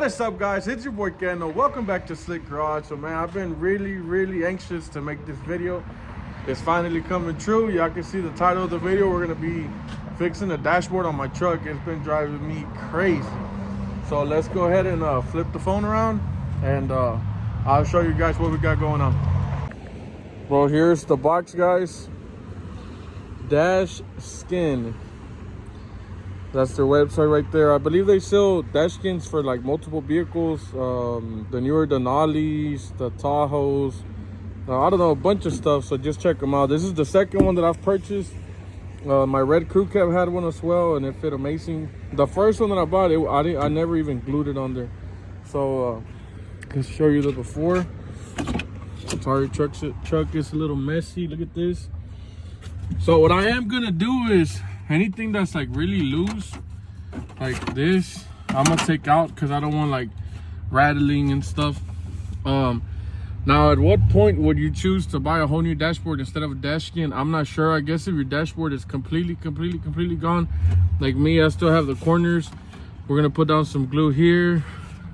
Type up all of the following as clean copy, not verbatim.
What is up, guys? It's your boy Keno. Welcome back to Slick Garage. So man, I've been really anxious to make this video. It's finally coming true. Y'all can see the title of the video. We're gonna be fixing the dashboard on my truck. It's been driving me crazy. So let's go ahead and flip the phone around and I'll show you guys what we got going on. Well, here's the box, guys. Dash Skin. That's their website right there. I believe they sell dash skins for like multiple vehicles. The newer Denali's, the Tahoes, I don't know, a bunch of stuff. So just check them out. This is the second one that I've purchased. My red Crewcab had one as well, and it fit amazing. The first one that I bought, I never even glued it on there. So let's show you the before. Sorry, truck is a little messy. Look at this. So what I am gonna do is anything that's like really loose, like this, I'm gonna take out because I don't want like rattling and stuff. Now, at what point would you choose to buy a whole new dashboard instead of a dash skin? I'm not sure. I guess if your dashboard is completely gone, like me, I still have the corners. We're gonna put down some glue here,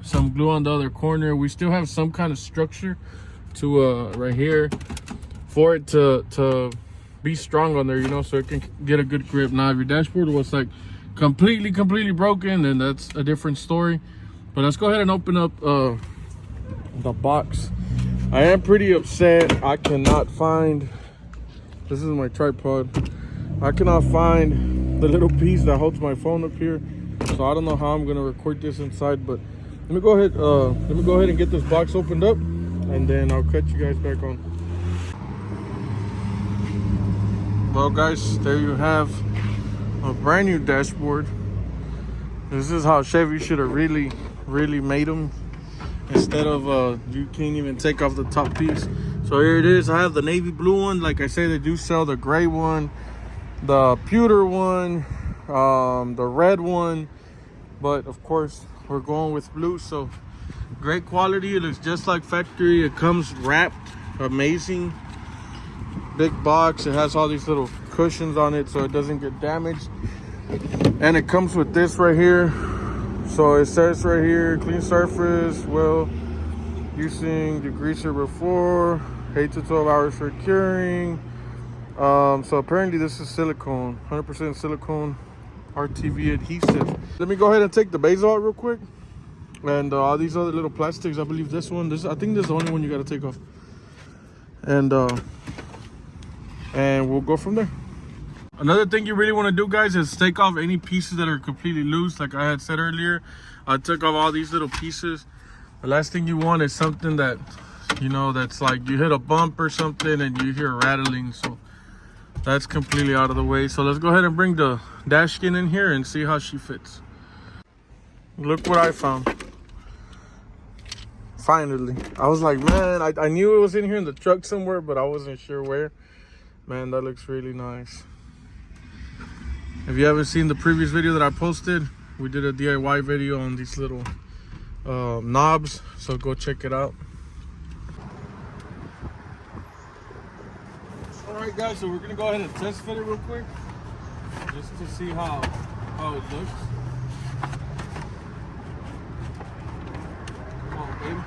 some glue on the other corner. We still have some kind of structure to right here for it to be strong on there, you know, so it can get a good grip. Now, if your dashboard was like completely broken, then that's a different story. But let's go ahead and open up the box. I am pretty upset. I cannot find, this is my tripod, I cannot find the little piece that holds my phone up here. So I don't know how I'm gonna record this inside, but let me go ahead and get this box opened up, and then I'll cut you guys back on. Well, guys, there you have a brand new dashboard. This is how Chevy should have really made them. Instead of you can't even take off the top piece. So here it is. I have the navy blue one. Like I say, they do sell the gray one, the pewter one, the red one, but of course we're going with blue. So great quality. It looks just like factory. It comes wrapped, amazing. Big box. It has all these little cushions on it so it doesn't get damaged, and it comes with this right here. So it says right here, clean surface, well, using degreaser before, 8 to 12 hours for curing. So apparently this is silicone, 100% silicone RTV adhesive. Let me go ahead and take the base out real quick, and all these other little plastics. I believe this one, I think this is the only one you got to take off, and we'll go from there. Another thing you really want to do, guys, is take off any pieces that are completely loose. Like I had said earlier, I took off all these little pieces. The last thing you want is something that, you know, that's like you hit a bump or something and you hear rattling. So that's completely out of the way. So let's go ahead and bring the dash skin in here and see how she fits. Look what I found. Finally. I was like, man, I knew it was in here in the truck somewhere, but I wasn't sure where. Man, that looks really nice. If you haven't seen the previous video that I posted, we did a DIY video on these little knobs, so go check it out. All right, guys, so we're gonna go ahead and test fit it real quick, just to see how it looks. Come on, baby.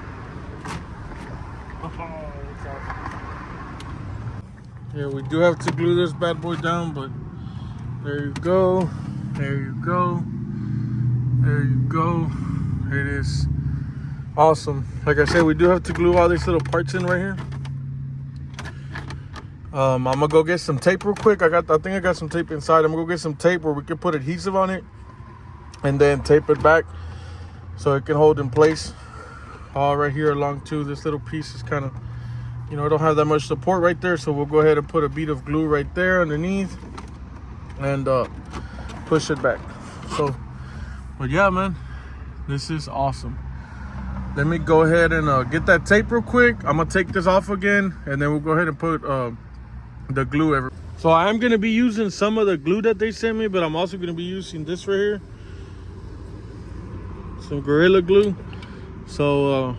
Oh, that's awesome. Yeah, we do have to glue this bad boy down, but there you go, there you go, there you go. It is awesome. Like I said, we do have to glue all these little parts in right here. I'm gonna go get some tape real quick. I think I got some tape inside. I'm gonna go get some tape where we can put adhesive on it and then tape it back so it can hold in place. All right here along too, this little piece is kind of, you know, I don't have that much support right there, so we'll go ahead and put a bead of glue right there underneath and push it back. So, but yeah, man, this is awesome. Let me go ahead and get that tape real quick. I'm gonna take this off again, and then we'll go ahead and put the glue everywhere. So I am gonna be using some of the glue that they sent me, but I'm also gonna be using this right here, some Gorilla Glue. So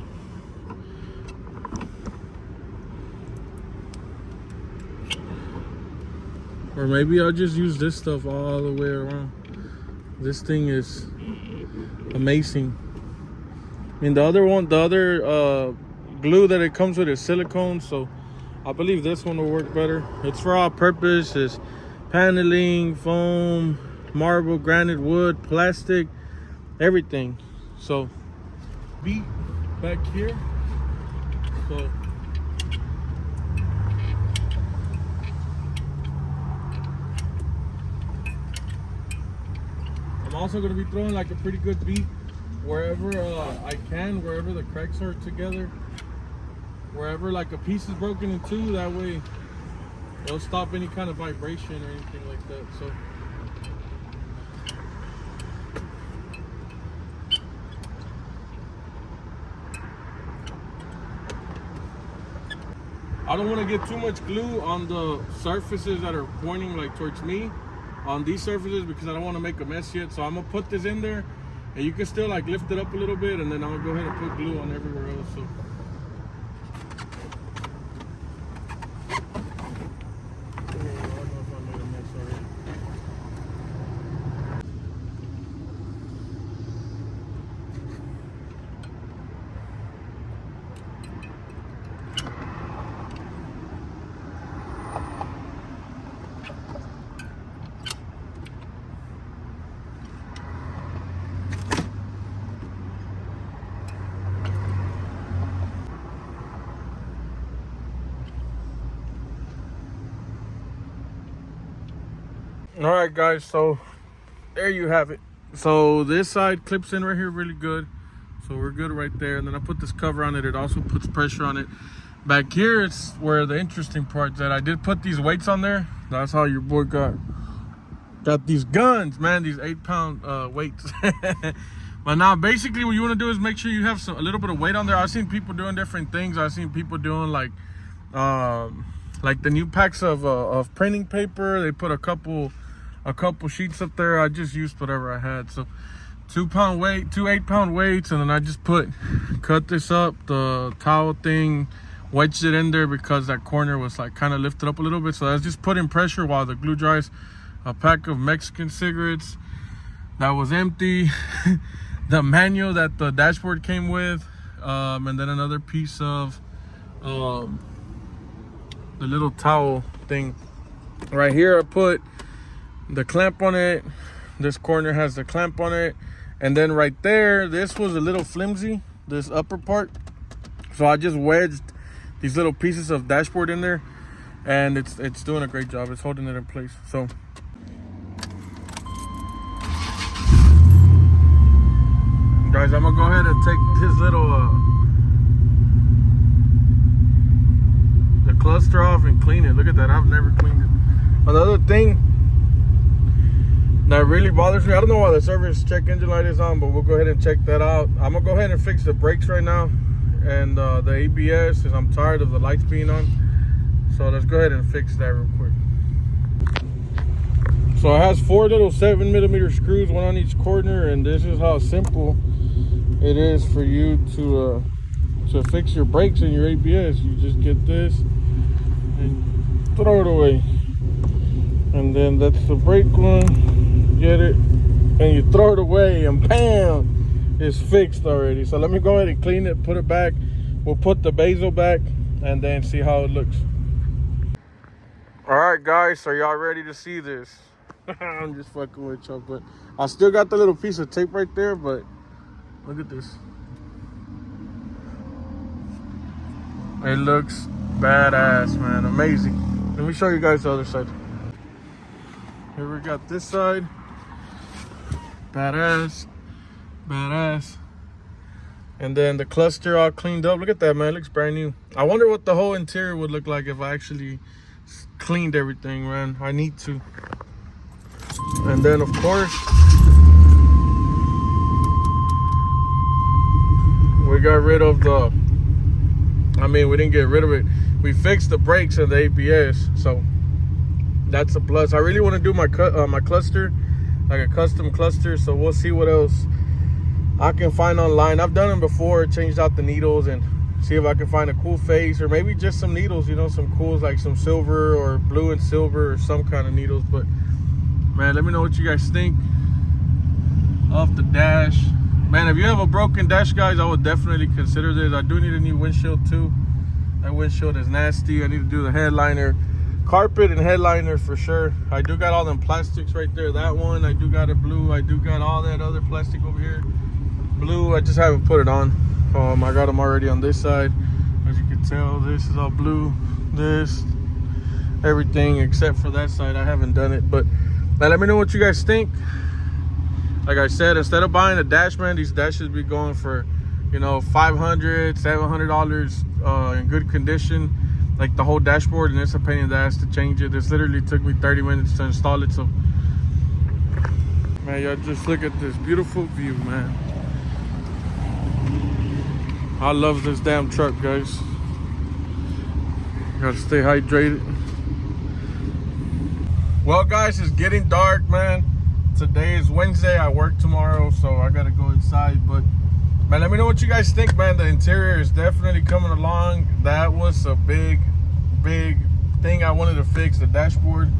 or maybe I'll just use this stuff all the way around. This thing is amazing. mean, the other glue that it comes with is silicone, so I believe this one will work better. It's for all purpose. It's paneling, foam, marble, granite, wood, plastic, everything. So beat back here. So I'm also going to be throwing like a pretty good beat wherever I can, wherever the cracks are together, wherever like a piece is broken in two. That way it'll stop any kind of vibration or anything like that. So I don't want to get too much glue on the surfaces that are pointing like towards me on these surfaces, because I don't want to make a mess yet. So I'm gonna put this in there, and you can still like lift it up a little bit, and then I'm gonna go ahead and put glue on everywhere else. So all right, guys, so there you have it. So this side clips in right here really good, so we're good right there. And then I put this cover on it. It also puts pressure on it. Back here, it's where the interesting part's at. I did put these weights on there. That's how your boy got these guns, man, these 8-pound weights. But now basically what you want to do is make sure you have a little bit of weight on there. I've seen people doing different things. I've seen people doing like the new packs of printing paper. They put a couple sheets up there. I just used whatever I had. So 2-pound weight, 2 8-pound weights, and then I just cut this up, the towel thing, wedged it in there because that corner was like kind of lifted up a little bit. So I was just putting pressure while the glue dries. A pack of Mexican cigarettes that was empty, the manual that the dashboard came with, and then another piece of the little towel thing. Right here I put the clamp on it. This corner has the clamp on it, and then right there, this was a little flimsy, this upper part, so I just wedged these little pieces of dashboard in there, and it's doing a great job. It's holding it in place. So guys, I'm gonna go ahead and take this little the cluster off and clean it. Look at that, I've never cleaned it. Another thing that really bothers me, I don't know why the service check engine light is on, but we'll go ahead and check that out. I'm gonna go ahead and fix the brakes right now, and the ABS, because I'm tired of the lights being on. So let's go ahead and fix that real quick. So it has 4 little 7mm screws, one on each corner, and this is how simple it is for you to fix your brakes and your ABS. You just get this and throw it away, and then that's the brake one. Get it, and you throw it away, and bam, it's fixed already. So let me go ahead and clean it, put it back. We'll put the bezel back and then see how it looks. All right, guys, so y'all ready to see this? I'm just fucking with y'all, but I still got the little piece of tape right there, but look at this. It looks badass, man. Amazing. Let me show you guys the other side. Here we got this side. Badass. Badass. And then the cluster all cleaned up. Look at that, man. It looks brand new. I wonder what the whole interior would look like if I actually cleaned everything, man. I need to. And then, of course, we got rid of we didn't get rid of it. We fixed the brakes and the ABS, so that's a plus. I really want to do my cluster, like a custom cluster, so we'll see what else I can find online. I've done them before, changed out the needles, and see if I can find a cool face, or maybe just some needles, you know, some cools, like some silver or blue and silver or some kind of needles. But man, let me know what you guys think of the dash Man, if you have a broken dash, guys, I would definitely consider this. I do need a new windshield too. That windshield is nasty. I need to do the headliner, carpet and headliner for sure. I do got all them plastics right there. That one, I do got a blue. I do got all that other plastic over here. Blue, I just haven't put it on. I got them already on this side. As you can tell, this is all blue. This, everything except for that side, I haven't done it. But man, let me know what you guys think. Like I said, instead of buying a dash, man, these dashes be going for, you know, $500, $700 in good condition, like the whole dashboard, and it's a pain in the ass to change it. This literally took me 30 minutes to install it. So man, y'all just look at this beautiful view, man. I love this damn truck, guys. Gotta stay hydrated. Well, guys, it's getting dark, man. Today is Wednesday. I work tomorrow, so I gotta go inside. But man, let me know what you guys think, man. The interior is definitely coming along. That was a big thing I wanted to fix, the dashboard.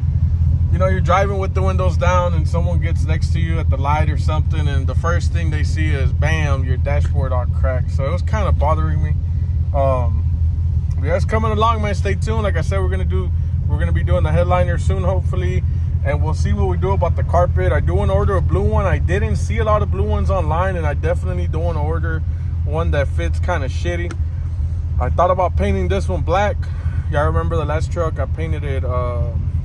You know, you're driving with the windows down and someone gets next to you at the light or something, and the first thing they see is bam, your dashboard all cracked. So it was kind of bothering me. Yeah, it's coming along, man. Stay tuned. Like I said, we're gonna be doing the headliner soon, hopefully. And we'll see what we do about the carpet. I do want to order a blue one. I didn't see a lot of blue ones online, and I definitely don't want to order one that fits kind of shitty. I thought about painting this one black. Y'all remember the last truck? I painted it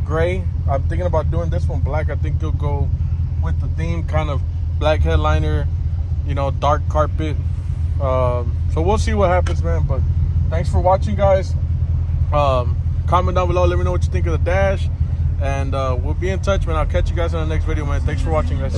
gray. I'm thinking about doing this one black. I think it'll go with the theme, kind of black headliner, you know, dark carpet. So we'll see what happens, man. But thanks for watching, guys. Comment down below. Let me know what you think of the dash. And we'll be in touch, man. I'll catch you guys in the next video, man. Thanks for watching, guys.